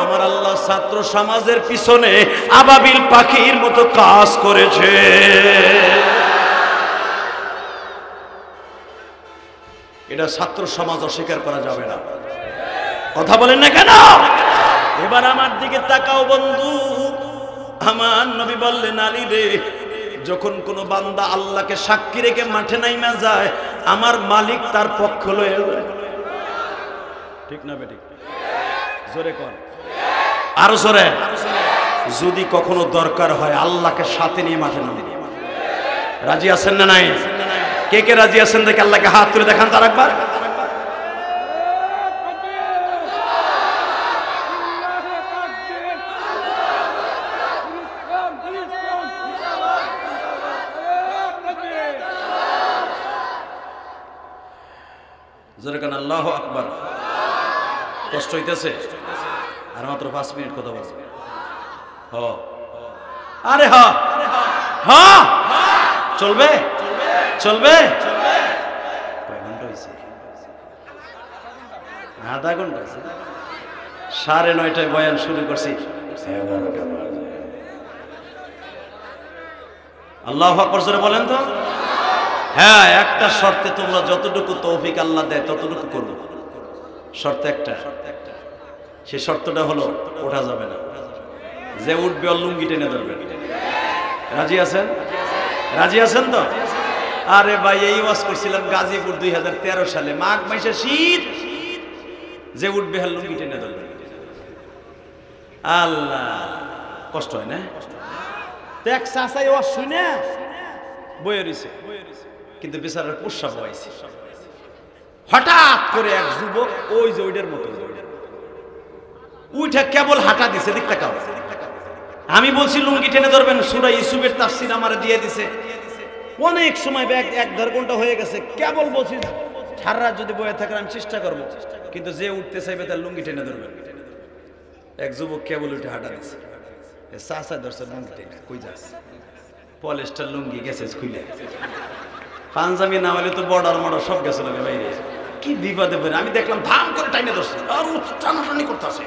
আমার আল্লাহ ছাত্র সমাজের পিছনে আবাবিল পাখির মতো কাজ করেছে। এটা ছাত্র সমাজ অস্বীকার করা যাবে না। কথা বলেন না কেন? এবার আমার দিকে তাকাও বন্ধু। আমার নবী বললেন আলী রে যখন কোন বান্দা আল্লাহকে সাক্ষী রেখে মাঠে নাইমা যায়, আমার মালিক তার পক্ষ লয়ে যায়। ঠিক না বেঠিক? জোরে কর, আরো জোরে। যদি কখনো দরকার হয় আল্লাহকে সাথে নিয়ে মাঠে নামে। রাজি আছেন না নাই? কে কে রাজি আছেন দেখে আল্লাহকে হাত তুলে দেখান তার একবার। জোরে কান আল্লাহু আকবার। কষ্ট হইতেছে? আর মাত্র 5 মিনিট কথা বলবো। আরে চলবে চলবে কয় ঘন্টা হয়েছে? আধা ঘন্টা। 9:30 বয়ান শুরু করছি, 11টা বাজে। আল্লাহু আকবার জোরে বলেন তো। হ্যাঁ, একটা শর্তে তোমরা যতটুকু তৌফিক আল্লাহ দেয় ততটুকু করবে। শর্ত একটা, সেই শর্তটা হলো ওঠা যাবে না। যে উঠবে ওর লুঙ্গি টেনে ধরবে। রাজি আছেন? রাজি আছেন তো? আরে ভাই, এই ওয়াজ করছিলাম গাজীপুর 2013 সালে, মাঘ মাসে শীত। যে উঠবে হার লুঙ্গি টেনে ধরবে। আল্লাহ, কষ্ট হয় না? তো এক চাচাই ওয়াজ শুনে বয়ে রইছে, কিন্তু বেচারার পোষা বয়াইছে। হঠাৎ করে এক যুবক ওই যে ওইটার মতো উঠে কেবল হাঁটা দিছে, দেখতে কাও। আমি বলছি লুঙ্গি টেনে ধরবেন, সূরা ইউসুফের তাফসীর আমারে দিয়ে দিছে। অনেক সময় 1.5 ঘন্টা হয়ে গেছে, কেবল বলছি সারা রাত যদি বয়ে থাকেন আমি চেষ্টা করবো, কিন্তু যে উঠতে চাইবে তার লুঙ্গি টেনে ধরবেন। এক যুবক কেবল উঠে হাঁটা দিছে, চাচা ধরছে লুঙ্গি টেনে। কই যাস? পলিস্টার লুঙ্গি গেছে খুলে, পাঞ্জাবি না হলে তো বর্ডার মর্ডার সব গেছে লোকে বাইরে। কি বিপদে পড়ে আমি দেখলাম ধাম করে টাইনে ধরছে, আর টানাটানি করতেছে।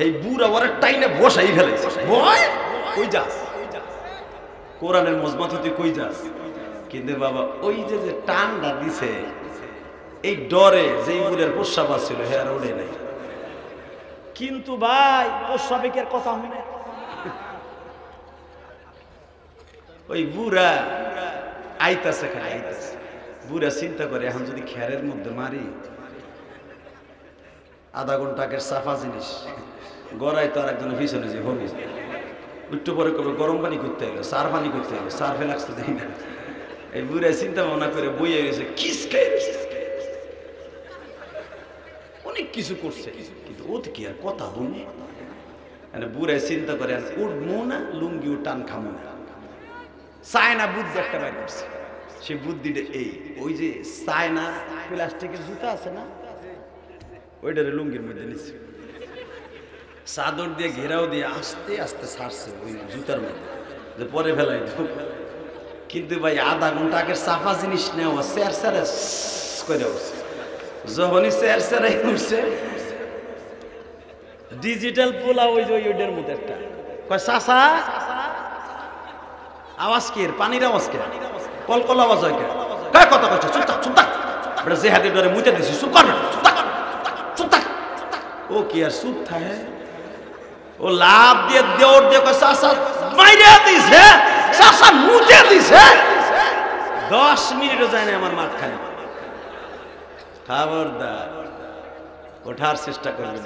এই বুড়া ওরা টাইনে বসাই ফেলেছে। ভয় কই যাস? কোরআনের মজমাত হতে কই যাস? কিন্তু বাবা ওই যে টানটা দিছে, এই ডরে যে বুড়ের প্রস্রাব ছিল হে আর ওড়ে নাই। কিন্তু ভাই প্রস্রাবিকের কথা মনে, ওই বুড়া আইতাছে, খালি আইতাছে। বুড়া চিন্তা করে এখন যদি খেরের মধ্যে মারি, আধা ঘন্টা আগের সাফা জিনিস গড়াই তো আর একজনের পিছনে যে হবে, একটু পরে কবে গরম পানি করতে হলো, সার পানি করতে হলো, সার ফেলাক্স দেয় না। এই বুড়া চিন্তা ভাবনা করে বইয়ে গেছে, কিস খেয়ে অনেক কিছু করছে, কিন্তু ও তো কি আর কথা বলি। বুড়ায় চিন্তা করে উঠবো না, লুঙ্গিও টান খামো না। চায়না বুদ্ধি একটা বাইর করছে। সে বুদ্ধিটা এই, ওই যে চায়না প্লাস্টিকের জুতা আছে না, ওইটারে লুঙ্গির মধ্যে নিচ্ছে, চাদর দিয়ে ঘেরাও দিয়ে আস্তে আস্তে ছাড়ছে ওই জুতার মধ্যে, যে পরে ফেলাই দেব। কিন্তু ভাই আধা ঘন্টা আগের সাফা জিনিস নেওয়া স্যার স্যারে করে উঠছে। যখনই স্যার স্যারাই উঠছে, ডিজিটাল পোলা ওই যে ওইটার মধ্যে একটা কয় চাচা আওয়াজ কে? পানির আওয়াজ কে? কলকল আওয়াজ হয় কে? কার কথা কইছ? চুপ থাক, চুপ থাক। বেটা যে হাতে ধরে মুইতে দিছিস, চুপ কর, চুপ থাক, চুপ থাক। ও কি আর চুপ থাকে? ও লাভ দিয়ে দেওর দিয়ে কয় চাচা মাইরা দিছে, চাচা মুতে দিছে। 10 মিনিটও যায় না আমার মাঠ খালি। খবরদার ওঠার চেষ্টা করবেন,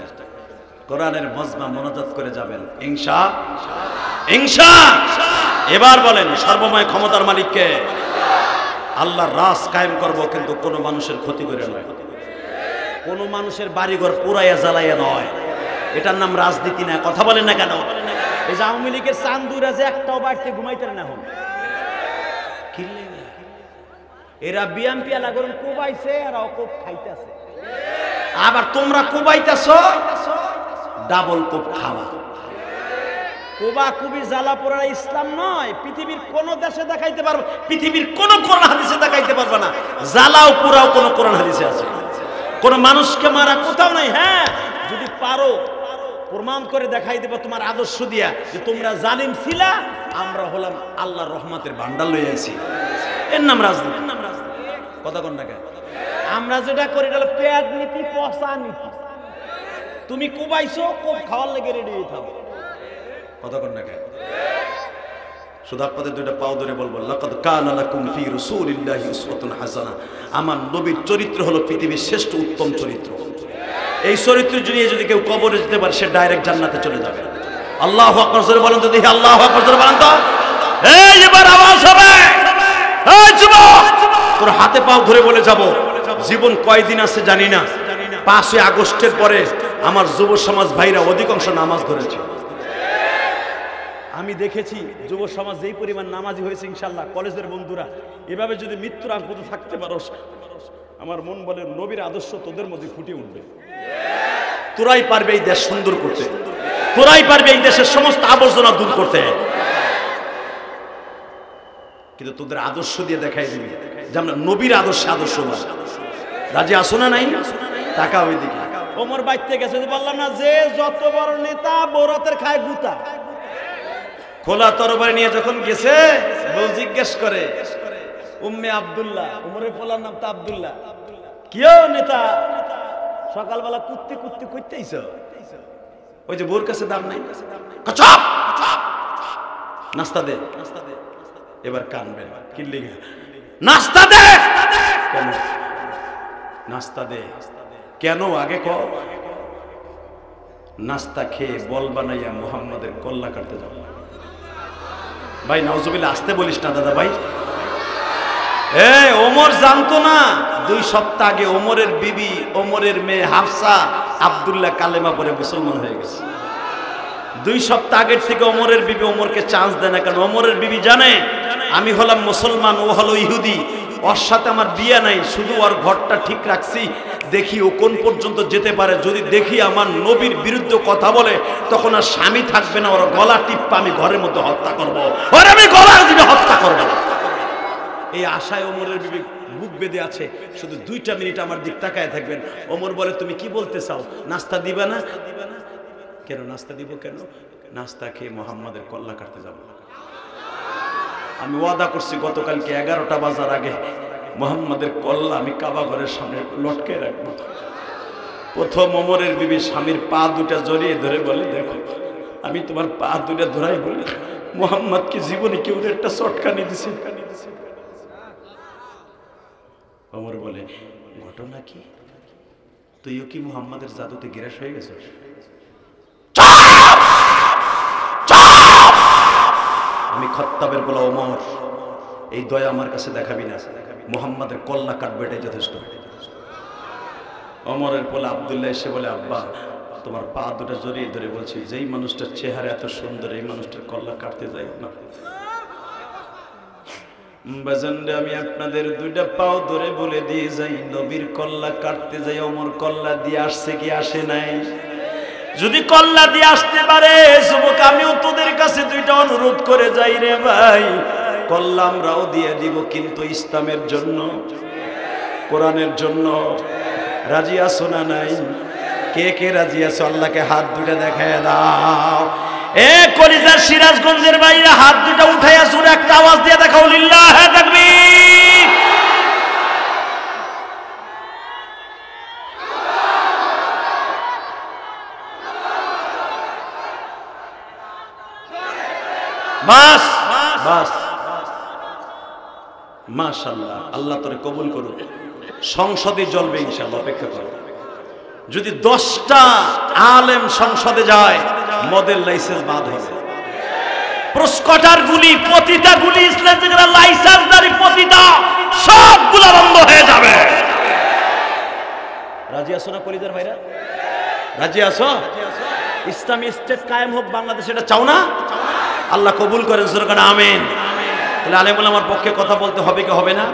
কোরআনের মজমা মনোযোগ করে যাবেন ইনশাআল্লাহ। এবার বলেন সর্বময় ক্ষমতার মালিককে। আল্লাহর রাজ কায়েম করব, কিন্তু কোনো মানুষের ক্ষতি করে নয়, কোনো মানুষের বাড়িঘর পুরাইয়া জ্বালাইয়া নয়। এটার নাম রাজনীতি না। কথা বলেন না কেন? এই যে আওয়ামী লীগের চান্দুরা যে একটাও বাড়িতে ঘুমাইতে না, হন এরা বিএমপি এলাকার কোবাইছে আর কোপ খাইতেছে। আবার তোমরা কোবাইতেছ, ডাবল কোপ খাওয়া। কোবা কুবি জ্বালা পোড়া ইসলাম নয়। পৃথিবীর কোন দেশে দেখাইতে পারবে, পৃথিবীর কোন কোরআন হাদিসে দেখাইতে পারবে না জ্বালাও পোড়াও কোন কোরআন হাদিসে আছে। কোন মানুষকে মারা কোথাও নাই। হ্যাঁ, যদি পারো প্রমাণ করে দেখাই দেব তোমার আদর্শ দিয়া যে তোমরা জালিম ছিলা, আমরা হলাম আল্লাহর রহমতের ভান্ডার লই আইছি। এর নাম রাজনীতি। কথা কোন না? আমরা যেটা করি এটা হলো পেঁয়াজ নীতি, পচা নীতি। তুমি কুবাইছো, কোপ খাওয়ার লেগে রেডি হয়ে থাকো। কথা কোন না? শুধু আপনাদের দুইটা পাও ধরে বলবো, লাকাদ কানা লাকুম ফি রাসূলিল্লাহি উসওয়াতুন হাসানাহ। আমার নবীর চরিত্র হলো পৃথিবীর শ্রেষ্ঠ উত্তম চরিত্র। এই চরিত্র যদি কেউ কবরে যেতে পারে, সে ডাইরেক্ট জান্নাতে চলে যাবে। আল্লাহু আকবার জোরে বলেন তো দেখি, আল্লাহু আকবার জোরে বলেন তো। এই এবার আওয়াজ হবে, এই যুবক তোর হাতে পাও ধরে বলে যাব, জীবন কয়দিন আছে জানি না, 5ই আগস্টের পরে আমার যুব সমাজ ভাইরা অধিকাংশ নামাজ ধরেছে। আমি দেখেছি যুব সমাজ যেই পরিমাণ নামাজি হয়েছে ইনশাআল্লাহ। কলেজের বন্ধুরা, এভাবে যদি মৃত্যুর আগ পর্যন্ত থাকতে পারো, আমার মন বলে নবীর আদর্শ তোদের মধ্যে ফুটে উঠবে। তোরাই পারবে এই দেশ সুন্দর করতে। তোরাই পারবি এই দেশের সমস্ত আবর্জনা দূর করতে। কিন্তু তোদের আদর্শ দিয়ে দেখাই দিবি যে আমরা নবীর আদর্শে আদর্শবান। রাজি আসো না নাই? টাকা ওই দিকে ওমর বাইতে গেছে, বললাম না যে যত বড় নেতা বরাতের খায় গুতা। খোলা তরবারি নিয়ে যখন গেছে, বউ জিজ্ঞেস করে উম্মে আব্দুল্লাহ, ওমরের পোলার নাম তো আব্দুল্লাহ, কিও নেতা সকালবেলা কুত্তি কুত্তি কইতেইছ? ওই যে বোর কাছে দাম নাই, চুপ নাস্তা দে। এবার কানবেন, কিনলি নাস্তা দে। কেন নাস্তা দে? কেন আগে ক। নাস্তা খেয়ে বল বানাইয়া মুহাম্মাদের কল্লা কাটতে যাও। ভাই নাউজুবিল্লাহ, আসতে বলিস না দাদা ভাই। ওমর জানতো না 2 সপ্তাহ আগে ওমরের বিবি, ওমরের মেয়ে হাফসা আব্দুল্লাহ কালেমা পড়ে মুসলমান হয়ে গেছে। 2 সপ্তাহ আগের থেকে ওমরের বিবি ওমরকে চান্স দেয় না, কারণ ওমরের বিবি জানে আমি হলাম মুসলমান, ও হলো ইহুদি, ওর সাথে আমার বিয়ে নাই, শুধু ওর ঘরটা ঠিক রাখছি, দেখি ও কোন পর্যন্ত যেতে পারে। যদি দেখি আমার নবীর বিরুদ্ধে কথা বলে, তখন আর স্বামী থাকবে না, ওর গলা টিপ্পা আমি ঘরের মধ্যে হত্যা করবো, ওর আমি গলা দিবে হত্যা করবো। এই আশায় ওমরের বিবি বুক বেঁধে আছে, শুধু 2টা মিনিট আমার দিক তাকায় থাকবেন। ওমর বলে তুমি কি বলতে চাও? নাস্তা দিবা না? কেন নাস্তা দিব? কেন? নাস্তা খেয়ে মুহাম্মাদের কল্লা কাটতে যাব। আমি ওয়াদা করছি গতকালকে 11টা বাজার আগে মুহাম্মাদের কল্লা আমি কাবা ঘরের সামনে লটকে রাখবো। প্রথম ওমরের বিবি স্বামীর পা 2টা জড়িয়ে ধরে বলে, দেখো আমি তোমার পা 2টা ধরাই বলি, মুহাম্মদ কি জীবনে কেউ একটা চটকানি দিছে? ওমর বলে, ঘটনা কি? তুইও কি মুহাম্মাদের জাদুতে গ্রাস হয়ে গেছিস? আমি খাত্তাবের বলা ওমর, এই দয়া আমার কাছে দেখাবি না, মুহাম্মাদের কল্লা কাটবে, এটাই যথেষ্ট। ওমরের বলে আব্দুল্লাহ এসে বলে, আব্বা তোমার পা 2টা জড়িয়ে ধরে বলছি, যেই মানুষটার চেহারা এত সুন্দর, এই মানুষটার কল্লা কাটতে যাই না। বাজানরে আমি আপনাদের 2টা পাও ধরে বলে দিয়ে যাই, নবীর কল্লা কাটতে যাই, ওমর কল্লা দিয়ে আসছে কি আসে নাই? যদি কল্লা দিয়ে আসতে পারে, যুবক আমিও তোদের কাছে 2টা অনুরোধ করে যাই রে ভাই, কল্লা আমরাও দিয়ে দিব, কিন্তু ইসলামের জন্য, কোরআনের জন্য। রাজি আছো না নাই? কে কে রাজি আছো? আল্লাহকে হাত 2টা দেখায় দাও। কলিজার সিরাজগঞ্জের বাইরে হাত 2টা উঠাইয়া জোরে একটা আওয়াজ দিয়ে দেখাও, লিল্লাহে তাকবীর। বাস বাস, মাশাআল্লাহ, আল্লাহ তোরে কবুল করুক। সংসদে জ্বলবে ইনশাআল্লাহ, অপেক্ষা করো। যদি 10টা আলেম সংসদে যায়, মদের লাইসেন্স বাদ হবে। প্রস্কটার গুলি, প্রতিটা গুলি ইসলাম থেকে লাইসেন্সদারি প্রতিটা সবগুলো বন্ধ হয়ে যাবে। রাজি আছো না কলিজার ভাইরা? রাজি আছো? ইসলামী স্টেট কায়েম হোক বাংলাদেশে, এটা চাও না? আল্লাহ কবুল করেন, সুরকান আমিন। তাহলে আলেমুল আমার পক্ষে কথা বলতে হবে কি হবে না?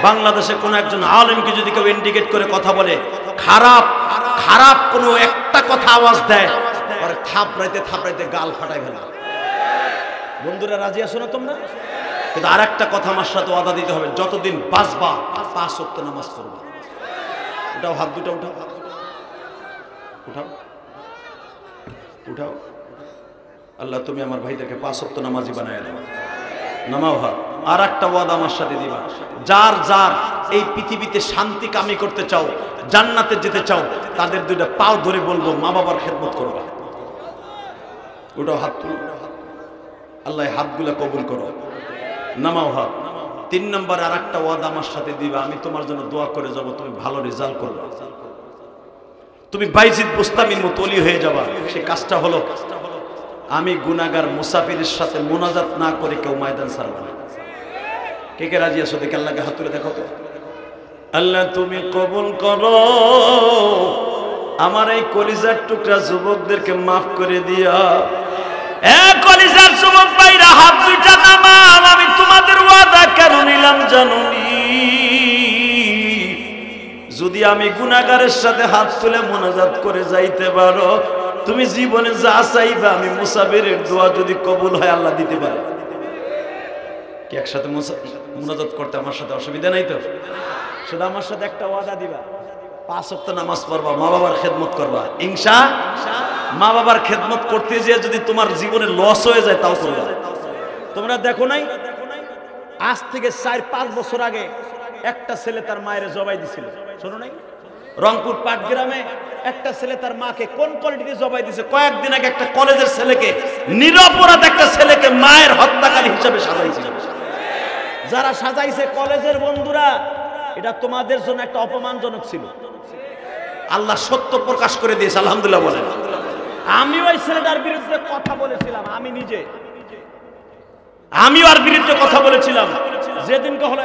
বাংলাদেশে কোনো একজন আলেমকে যদি কেউ ইন্ডিকেট করে কথা বলে, খারাপ খারাপ কোনো একটা কথা আওয়াজ দেয়, পরে থাপড়াইতে গাল ফাটাই ফেলা। বন্ধুরা রাজি আছো না তোমরা? কিন্তু আর একটা কথা আমার সাথে ওয়াদা দিতে হবে, যতদিন বাঁচবা 5 ওয়াক্ত নামাজ পড়বা। উঠাও হাত 2টা, উঠাও উঠাও উঠাও। আল্লাহ তুমি আমার ভাইদেরকে 5 ওয়াক্ত নামাজি বানায় দাও। নামাও হাত। আর একটা ওয়াদা আমার সাথে দিবা, যার যার এই পৃথিবীতে শান্তি কামি করতে চাও, জান্নাতে যেতে চাও, তাদের 2টা পাও ধরে বলবো, মা বাবার খেদমত করবা। উঠাও হাত তুলো, আল্লাহ হাতগুলা কবুল করো। নামাও হাত। 3 নম্বর আর একটা ওয়াদা আমার সাথে দিবা, আমি তোমার জন্য দোয়া করে যাব, তুমি ভালো রেজাল্ট করবে, তুমি বাইজিদ বুস্তামির মতো ওলি হয়ে যাবা। সেই কাজটা হলো, আমি গুনাহগার মুসাফিরের সাথে মুনাজাত না করে কেউ ময়দান ছাড়বে না। কে কে রাজি আছো? দেখে আল্লাহকে হাত তুলে দেখো তো। আল্লাহ তুমি কবুল করো, আমার এই কলিজার টুকরা যুবকদেরকে মাফ করে দিয়া। কলিজার যুবক ভাইরা হাত 2টা নামান। আমি তোমাদের ওয়াদা কেন নিলাম জানুনি? যদি আমি গুনাহগারের সাথে হাত তুলে মুনাজাত করে যাইতে পারো, তুমি জীবনে যা চাইবা আমি মুসাফিরের দোয়া যদি কবুল হয় আল্লাহ দিতে পারে। কি একসাথে মুনাজাত করতে আমার সাথে অসুবিধা নাই তো? শুধু আমার সাথে একটা ওয়াদা দিবা, 5 ওয়াক্ত নামাজ পড়বা, মা বাবার খেদমত করবা। মা বাবার খেদমত করতে যেয়ে যদি তোমার জীবনে লস হয়ে যায় তাও করবা। তোমরা দেখো নাই আজ থেকে 4-5 বছর আগে একটা ছেলে তার মায়ের জবাই দিছিল, শোনো নাই? রংপুর পাটগ্রামে একটা ছেলে তার মাকে কোন কোয়ালিটিতে জবাই দিছে। কয়েকদিন আগে একটা কলেজের ছেলেকে, নিরপরাধ একটা ছেলেকে মায়ের হত্যাকারী হিসেবে সাজাইছিল। যারা সাজাইছে কলেজের বন্ধুরা, এটা তোমাদের জন্য একটা অপমানজনক ছিল। আল্লাহ সত্য প্রকাশ করে দিয়েছে, আলহামদুলিল্লাহ বলেন। আমি ওই ছেলেটার বিরুদ্ধে কথা বলেছিলাম, আমি নিজে, আমি ওর বিরুদ্ধে কথা বলেছিলাম। যেদিনকে হলো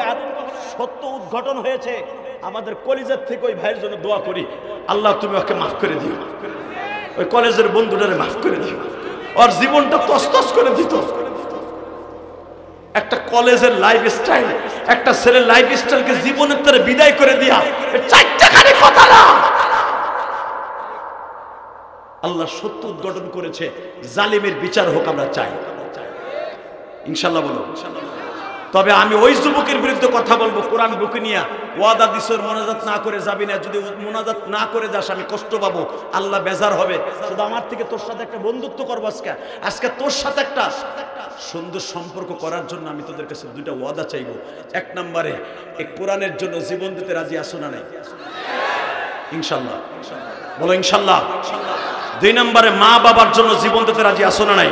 সত্য উদ্ঘাটন হয়েছে, আমাদের কলেজের থেকে ওই ভাইয়ের জন্য দোয়া করি, আল্লাহ তুমি ওকে মাফ করে দিও, ওই কলেজের বন্ধুটারে মাফ করে দিও। ওর জীবনটা তছতছ করে দিত। একটা কলেজের লাইফস্টাইল, একটা ছেলের লাইফস্টাইলকে জীবনের তরে বিদায় করে দিয়া, চারটাখানি কথা না। আল্লাহ সত্য উদ্ঘাটন করেছে, জালিমের বিচার হোক আমরা চাই, ইনশাল্লাহ বলো। তবে আমি ওই যুবকের বিরুদ্ধে কথা বলবো, কোরআন বুকে নিয়ে ওয়াদা দিছর মোনাজাত না করে যাবি না, যদি মোনাজাত না করে যাস আমি কষ্ট পাবো, আল্লাহ বেজার হবে। শুধু আমার থেকে তোর সাথে একটা বন্ধুত্ব করবো, আজকে তোর সাথে একটা সুন্দর সম্পর্ক করার জন্য আমি তোদের কাছে 2টা ওয়াদা চাইবো। 1 নম্বরে, এই কোরআনের জন্য জীবন দিতে রাজি আছো না নাই? ইনশাল্লাহ বলো ইনশাল্লাহ। 2 নম্বরে, মা বাবার জন্য জীবন দিতে রাজি আছো না নাই?